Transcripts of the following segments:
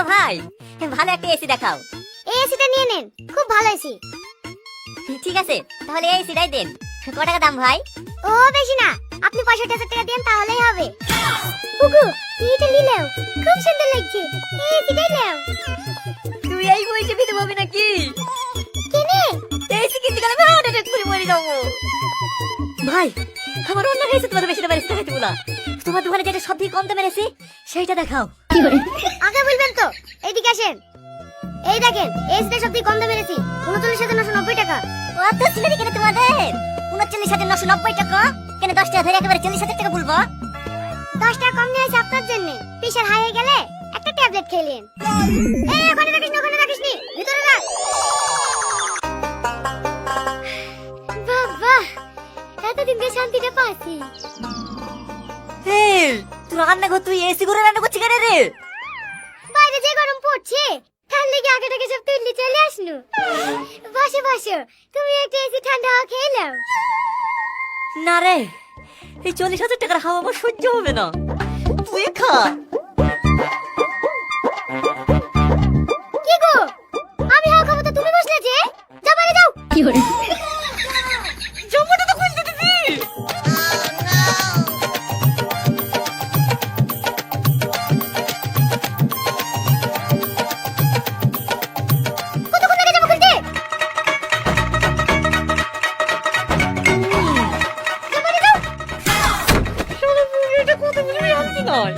গো ভাই, ভালো একটা এসি দেখাও। এই এসিটা নিয়ে নেন, খুব ভালো এসি। ঠিক আছে, তাহলে এই এসিটাই দেন। কত টাকা দাম ভাই? ও বেশি না, আপনি 65,000 টাকা দেন তাহলেই হবে। বুগু, এটা নিলেও খুব সুন্দর লাগছে, এই এসিটাই নাও। তুই এই বয়সে বিধবা হবি নাকি? কেনে? এই এসি কিনতে গেলে ভাড়া ডেট করে মরে যাবো। ভাই, আমার অন্য হয়েছে তোমাদের বেশি দামের এসি দেখাতে বলা। তোমার দোকানে যেটা সব থেকে কম দামের এসি সেইটা দেখাও। আগে বলবেন তো, এইদিকে আসেন। এই দেখেন, এই এসিটা সবথেকে কম দামের এসি, 39,990 টাকা। কত ছিল কেন তোমাদের? 39,990 টাকা? কেন 10 টাকা ধরে একেবারে 40,000 টাকা বলবো? 10 টাকা কম নিয়ে আসি আপনার জন্য। প্রেশার হাই হয়ে গেলে একটা ট্যাবলেট খেলেন। এই ওখানে রাখিস না, ওখানে রাখিস নি, ভিতরে রাখ। বাবা, এতদিন ধরে শান্তিটা পাচ্ছি। এই, তুই রান্না কর, তুই এসি করে রান্না করছিস কেন রে? বাইরে যে গরম পড়ছে, তার লেগে আগে থেকে সব তুললি চলে আসনু। বসে বসে, তুমি একটা এসি ঠান্ডা হাওয়া খেয়ে নাও। না রে, এই 40,000 টাকার হাওয়া আমার সহ্য হবে না। তুই খা। কি গো, আমি হাওয়া খাবো তো তুমি বসলে যে? যাও বাইরে যাও। কি করে? জম্মুটা তো খুলতে দিবি। কতক্ষণ লাগে যাবো খুলতে? যাও বাইরে যাও। শালা বুড়ি, এটা কত বলে হালতি নয়।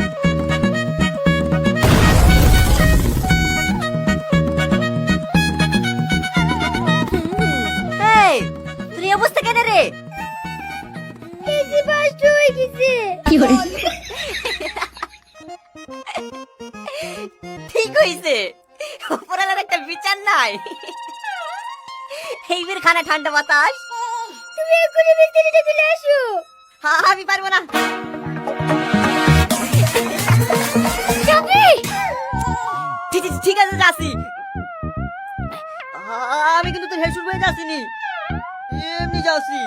এই, তোর এই অবস্থা কেন রে? এসি বাস্ট হয়ে গেছে। কি করে? ঠিক হইছে, উপরালার একটা বিচার নাই। এইবার খানা ঠান্ডা বাতাস। তুমি এক্ষুনি মিস্ত্রিটা চলে আসো। আমি পারবো না। যাবে? ঠিক আছে, যাচ্ছি। আমি কিন্তু তোর হেসুর হয়ে যাচ্ছিনি, এমনি যাচ্ছি।